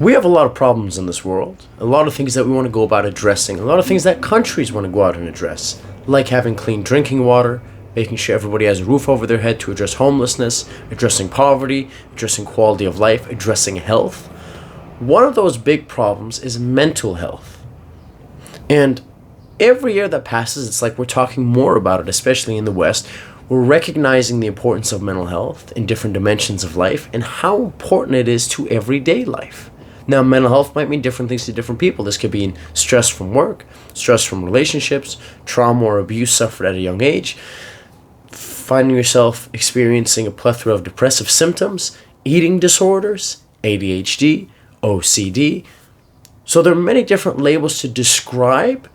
We have a lot of problems in this world, a lot of things that we want to go about addressing, a lot of things that countries want to go out and address, like having clean drinking water, making sure everybody has a roof over their head to address homelessness, addressing poverty, addressing quality of life, addressing health. One of those big problems is mental health. And every year that passes, it's like we're talking more about it, especially in the West. We're recognizing the importance of mental health in different dimensions of life and how important it is to everyday life. Now, mental health might mean different things to different people. This could be stress from work, stress from relationships, trauma or abuse suffered at a young age, finding yourself experiencing a plethora of depressive symptoms, eating disorders, ADHD, OCD. So there are many different labels to describe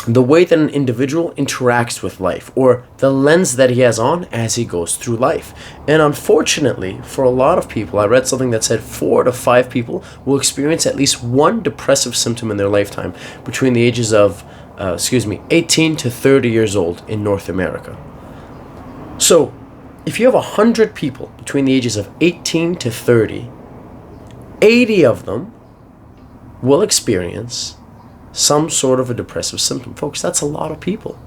the way that an individual interacts with life, or the lens that he has on as he goes through life. And unfortunately, for a lot of people, I read something that said 4 to 5 people will experience at least one depressive symptom in their lifetime between the ages of 18 to 30 years old in North America. So if you have 100 people between the ages of 18 to 30, 80 of them will experience some sort of a depressive symptom. Folks, that's a lot of people.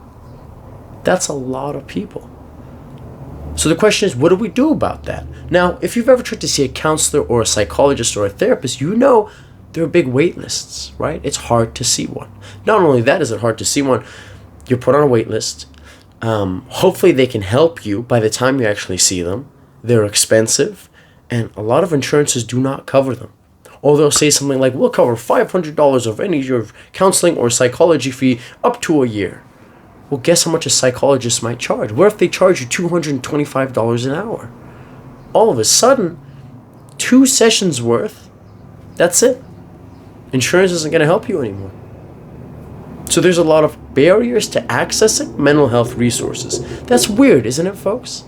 That's a lot of people. So the question is, what do we do about that? Now, if you've ever tried to see a counselor or a psychologist or a therapist, you know there are big wait lists, right? It's hard to see one. Not only that is it hard to see one, you're put on a wait list. Hopefully they can help you by the time you actually see them. They're expensive, and a lot of insurances do not cover them. Or they'll say something like, we'll cover $500 of any of your counseling or psychology fee up to a year. Well, guess how much a psychologist might charge? What if they charge you $225 an hour? All of a sudden, 2 sessions worth, that's it. Insurance isn't going to help you anymore. So there's a lot of barriers to accessing mental health resources. That's weird, isn't it, folks?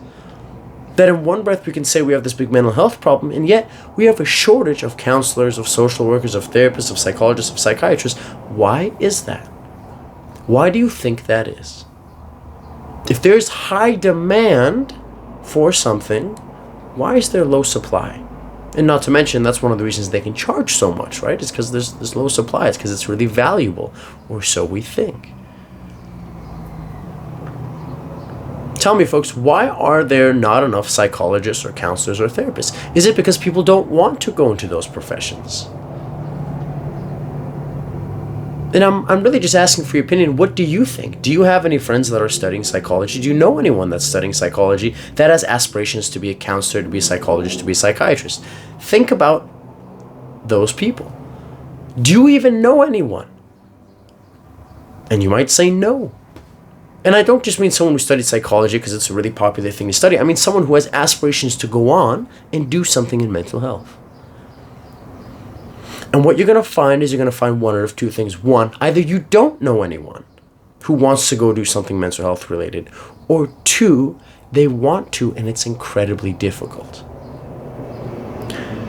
That in one breath we can say we have this big mental health problem, and yet we have a shortage of counselors, of social workers, of therapists, of psychologists, of psychiatrists. Why is that? Why do you think that is? If there's high demand for something, why is there low supply? And not to mention, that's one of the reasons they can charge so much, right? It's because there's low supply. It's because it's really valuable, or so we think. Tell me, folks, why are there not enough psychologists or counselors or therapists? Is it because people don't want to go into those professions? And I'm really just asking for your opinion. What do you think? Do you have any friends that are studying psychology? Do you know anyone that's studying psychology that has aspirations to be a counselor, to be a psychologist, to be a psychiatrist? Think about those people. Do you even know anyone? And you might say no. And I don't just mean someone who studied psychology because it's a really popular thing to study. I mean someone who has aspirations to go on and do something in mental health. And what you're going to find is you're going to find one of 2 things. One, either you don't know anyone who wants to go do something mental health related, or 2, they want to and it's incredibly difficult.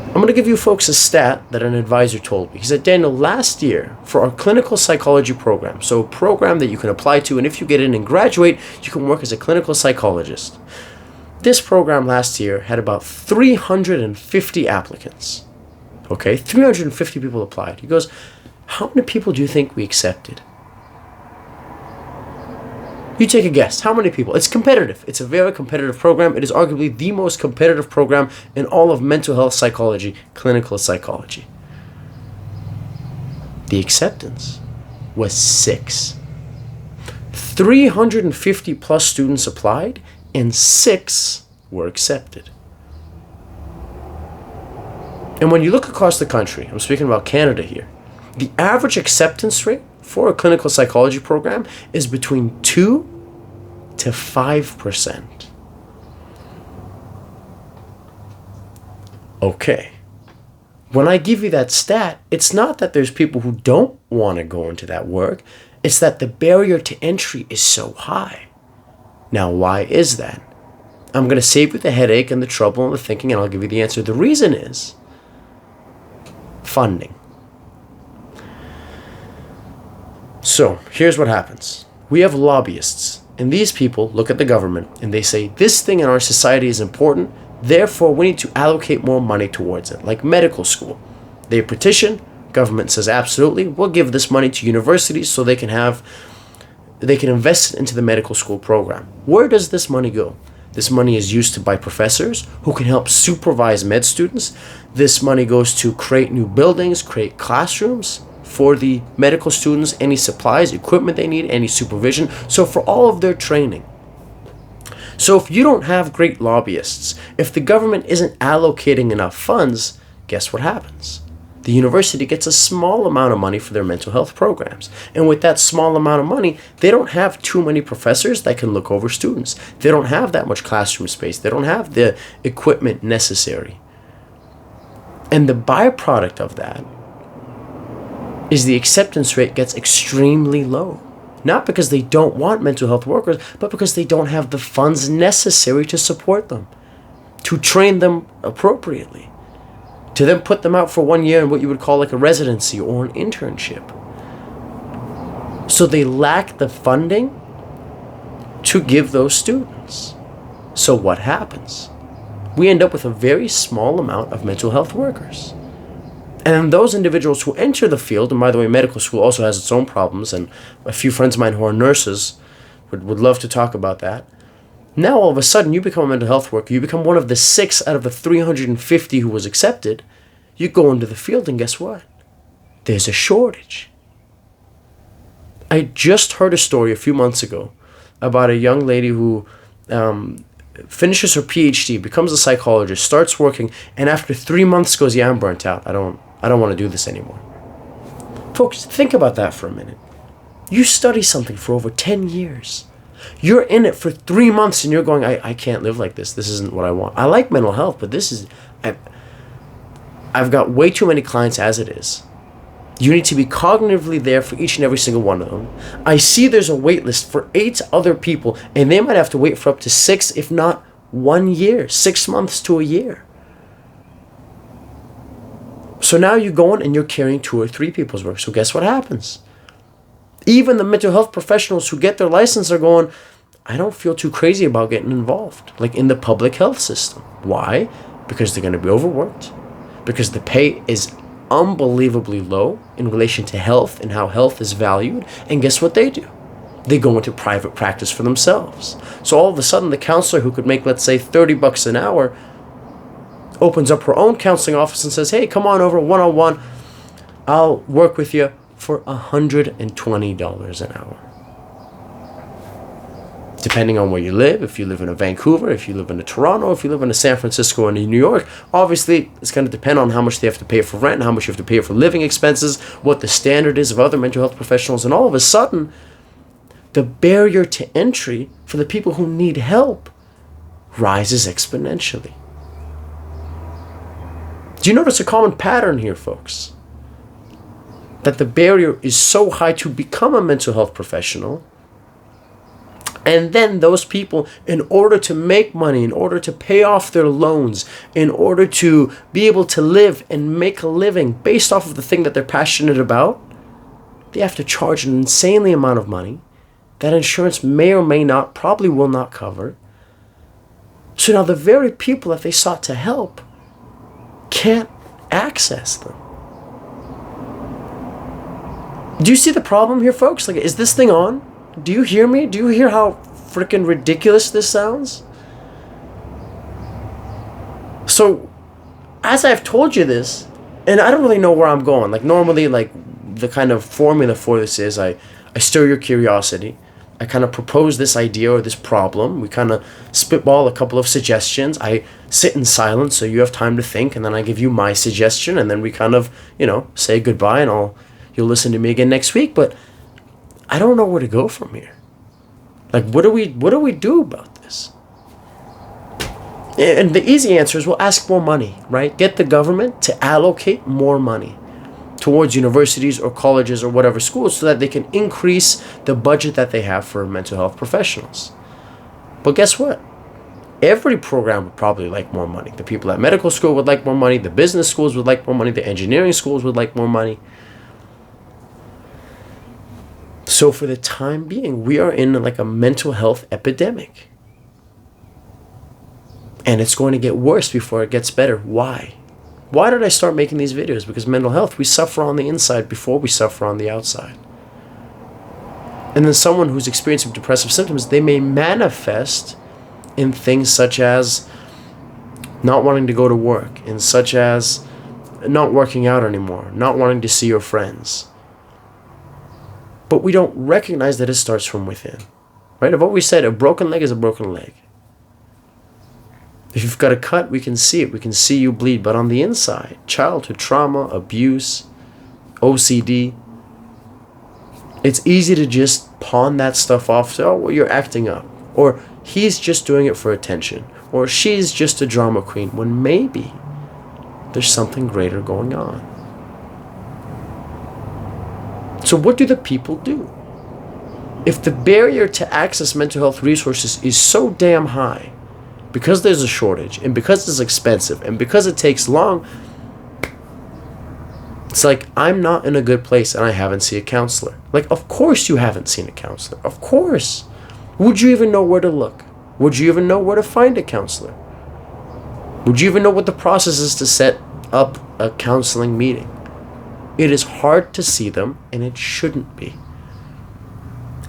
I'm going to give you folks a stat that an advisor told me. He said, Daniel, last year for our clinical psychology program, so a program that you can apply to, and if you get in and graduate, you can work as a clinical psychologist. This program last year had about 350 applicants. Okay, 350 people applied. He goes, how many people do you think we accepted? You take a guess. How many people? It's competitive. It's a very competitive program. It is arguably the most competitive program in all of mental health psychology, clinical psychology. The acceptance was 6. 350 plus students applied, and 6 were accepted. And when you look across the country, I'm speaking about Canada here, the average acceptance rate for a clinical psychology program is between 2 to 5%. Okay. When I give you that stat, it's not that there's people who don't want to go into that work. It's that the barrier to entry is so high. Now, why is that? I'm going to save you the headache and the trouble and the thinking, and I'll give you the answer. The reason is funding. So, here's what happens. We have lobbyists, and these people look at the government and they say, this thing in our society is important, Therefore, we need to allocate more money towards it, like medical school. They petition, government says absolutely, we'll give this money to universities so they can invest it into the medical school program. Where does this money go? This money is used to buy professors who can help supervise med students. This money goes to create new buildings, create classrooms for the medical students, any supplies, equipment they need, any supervision. So for all of their training. So if you don't have great lobbyists, if the government isn't allocating enough funds, guess what happens? The university gets a small amount of money for their mental health programs. And with that small amount of money, they don't have too many professors that can look over students. They don't have that much classroom space. They don't have the equipment necessary. And the byproduct of that is the acceptance rate gets extremely low. Not because they don't want mental health workers, but because they don't have the funds necessary to support them, to train them appropriately, to then put them out for 1 year in what you would call like a residency or an internship. So they lack the funding to give those students. So what happens? We end up with a very small amount of mental health workers. And those individuals who enter the field, and by the way, medical school also has its own problems, and a few friends of mine who are nurses would love to talk about that. Now all of a sudden you become a mental health worker, you become one of the 6 out of the 350 who was accepted. You go into the field and guess what? There's a shortage. I just heard a story a few months ago about a young lady who finishes her PhD, becomes a psychologist, starts working, and after 3 months goes, yeah, I'm burnt out. I don't want to do this anymore. Folks, think about that for a minute. You study something for over 10 years. You're in it for 3 months and you're going, I can't live like this. This isn't what I want. I like mental health, but I've got way too many clients as it is. You need to be cognitively there for each and every single one of them. I see there's a wait list for 8 other people, and they might have to wait for up to 6, if not 1 year, 6 months to a year. So now you go in and you're carrying 2 or 3 people's work. So guess what happens? Even the mental health professionals who get their license are going, I don't feel too crazy about getting involved, like in the public health system. Why? Because they're going to be overworked. Because the pay is unbelievably low in relation to health and how health is valued. And guess what they do? They go into private practice for themselves. So all of a sudden the counselor who could make, let's say, $30 an hour opens up her own counseling office and says, hey, come on over one-on-one. I'll work with you for $120 an hour. Depending on where you live, if you live in a Vancouver, if you live in a Toronto, if you live in a San Francisco and a New York, obviously it's going to depend on how much they have to pay for rent and how much you have to pay for living expenses, what the standard is of other mental health professionals, and all of a sudden, the barrier to entry for the people who need help rises exponentially. Do you notice a common pattern here, folks? That the barrier is so high to become a mental health professional, and then those people, in order to make money, in order to pay off their loans, in order to be able to live and make a living based off of the thing that they're passionate about, they have to charge an insanely amount of money that insurance may or may not, probably will not cover. So now the very people that they sought to help can't access them. Do you see the problem here, folks? Like, is this thing on? Do you hear me? Do you hear how freaking ridiculous this sounds? So, as I've told you this, and I don't really know where I'm going. Like, normally, like, the kind of formula for this is I stir your curiosity. I kind of propose this idea or this problem. We kind of spitball a couple of suggestions. I sit in silence so you have time to think, and then I give you my suggestion, and then we kind of, say goodbye, and you'll listen to me again next week. But I don't know where to go from here. Like, what do we do about this? And the easy answer is we'll ask more money, right? Get the government to allocate more money towards universities or colleges or whatever schools so that they can increase the budget that they have for mental health professionals. But guess what? Every program would probably like more money. The people at medical school would like more money. The business schools would like more money. The engineering schools would like more money. So for the time being, we are in like a mental health epidemic. And it's going to get worse before it gets better. Why? Why did I start making these videos? Because mental health, we suffer on the inside before we suffer on the outside. And then someone who's experiencing depressive symptoms, they may manifest in things such as not wanting to go to work, and such as not working out anymore, not wanting to see your friends. But we don't recognize that it starts from within. Right? I've always said a broken leg is a broken leg. If you've got a cut, we can see it. We can see you bleed. But on the inside, childhood trauma, abuse, OCD, it's easy to just pawn that stuff off. So, oh, well, you're acting up. Or he's just doing it for attention. Or she's just a drama queen. When maybe there's something greater going on. So what do the people do? If the barrier to access mental health resources is so damn high, because there's a shortage, and because it's expensive, and because it takes long, it's like, I'm not in a good place and I haven't seen a counselor. Like, of course you haven't seen a counselor. Of course. Would you even know where to look? Would you even know where to find a counselor? Would you even know what the process is to set up a counseling meeting? It is hard to see them, and it shouldn't be.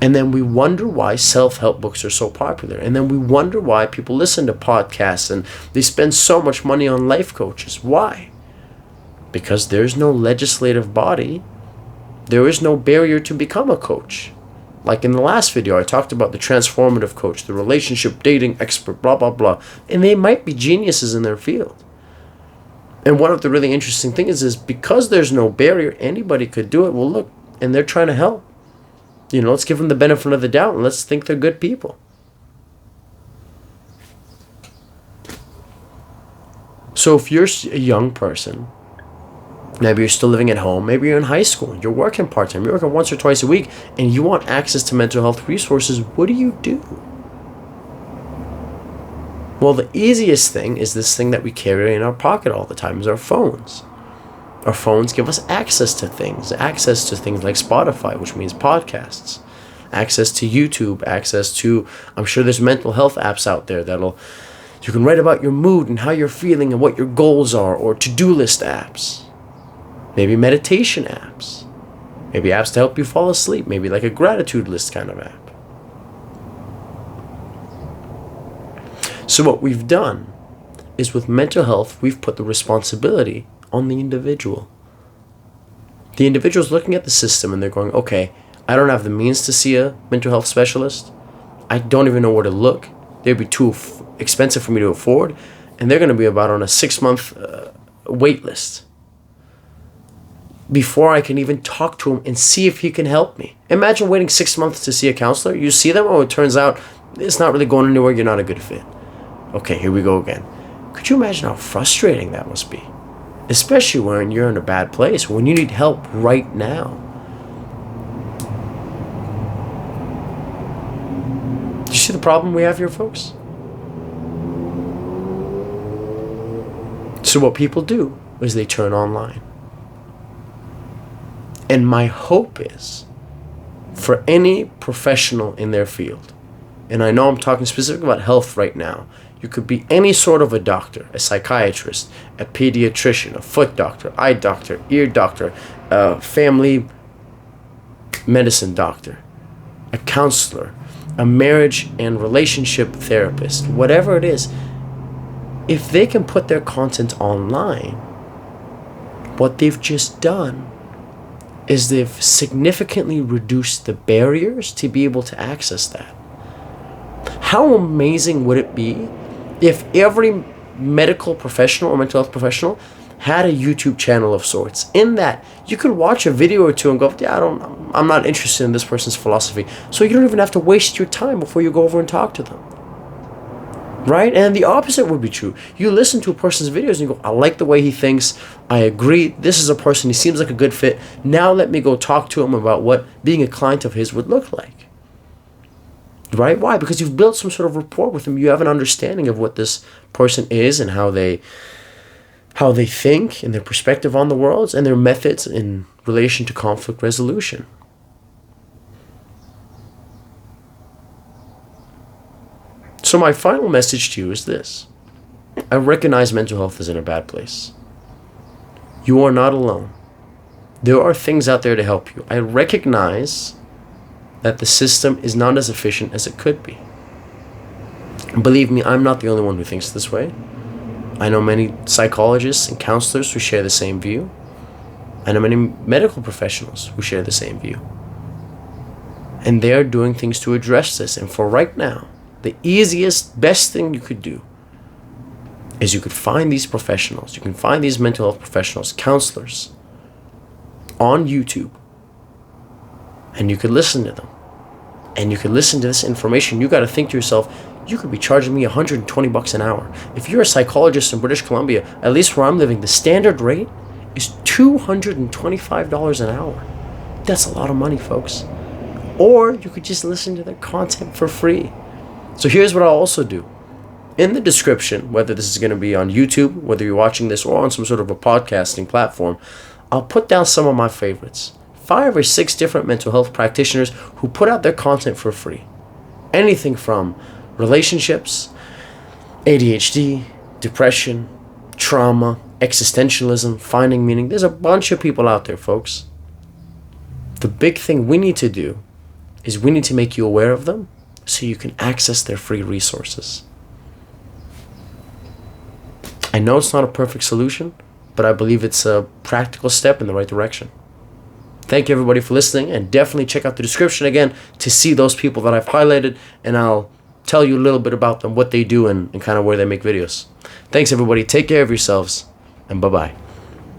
And then we wonder why self-help books are so popular. And then we wonder why people listen to podcasts and they spend so much money on life coaches. Why? Because there's no legislative body. There is no barrier to become a coach. Like in the last video, I talked about the transformative coach, the relationship dating expert, blah, blah, blah. And they might be geniuses in their field. And one of the really interesting things is because there's no barrier, anybody could do it. Well, look, and they're trying to help. Let's give them the benefit of the doubt and let's think they're good people. So if you're a young person, maybe you're still living at home, maybe you're in high school, you're working part-time, you're working once or twice a week, and you want access to mental health resources, what do you do? Well, the easiest thing is this thing that we carry in our pocket all the time, is our phones. Our phones give us access to things like Spotify, which means podcasts, access to YouTube, access to, I'm sure there's mental health apps out there you can write about your mood and how you're feeling and what your goals are, or to-do list apps, maybe meditation apps, maybe apps to help you fall asleep, maybe like a gratitude list kind of app. So what we've done is with mental health, we've put the responsibility on the individual. The individual's looking at the system and they're going, okay, I don't have the means to see a mental health specialist. I don't even know where to look. They'd be too expensive for me to afford. And they're going to be about on a 6-month wait list before I can even talk to him and see if he can help me. Imagine waiting 6 months to see a counselor. You see them, it turns out it's not really going anywhere. You're not a good fit. Okay, here we go again. Could you imagine how frustrating that must be? Especially when you're in a bad place, when you need help right now. Do you see the problem we have here, folks? So what people do is they turn online. And my hope is for any professional in their field, and I know I'm talking specifically about health right now, you could be any sort of a doctor, a psychiatrist, a pediatrician, a foot doctor, eye doctor, ear doctor, a family medicine doctor, a counselor, a marriage and relationship therapist, whatever it is. If they can put their content online, what they've just done is they've significantly reduced the barriers to be able to access that. How amazing would it be if every medical professional or mental health professional had a YouTube channel of sorts, in that you could watch a video or two and go, yeah, I'm not interested in this person's philosophy. So you don't even have to waste your time before you go over and talk to them. Right? And the opposite would be true. You listen to a person's videos and you go, I like the way he thinks. I agree. This is a person. He seems like a good fit. Now let me go talk to him about what being a client of his would look like. Right? Why? Because you've built some sort of rapport with them. You have an understanding of what this person is and how they think and their perspective on the world and their methods in relation to conflict resolution. So my final message to you is this. I recognize mental health is in a bad place. You are not alone. There are things out there to help you. I recognize that the system is not as efficient as it could be. Believe me, I'm not the only one who thinks this way. I know many psychologists and counselors who share the same view. I know many medical professionals who share the same view. And they are doing things to address this. And for right now, the easiest, best thing you could do is you could find these professionals. You can find these mental health professionals, counselors, on YouTube. And you could listen to them. And you could listen to this information. You got to think to yourself, you could be charging me $120 an hour. If you're a psychologist in British Columbia, at least where I'm living, the standard rate is $225 an hour. That's a lot of money, folks. Or you could just listen to their content for free. So here's what I'll also do. In the description, whether this is going to be on YouTube, whether you're watching this, or on some sort of a podcasting platform, I'll put down some of my favorites. 5 or 6 different mental health practitioners who put out their content for free. Anything from relationships, ADHD, depression, trauma, existentialism, finding meaning. There's a bunch of people out there, folks. The big thing we need to do is we need to make you aware of them so you can access their free resources. I know it's not a perfect solution, but I believe it's a practical step in the right direction. Thank you everybody for listening, and definitely check out the description again to see those people that I've highlighted, and I'll tell you a little bit about them, what they do, and kind of where they make videos. Thanks everybody. Take care of yourselves, and bye-bye.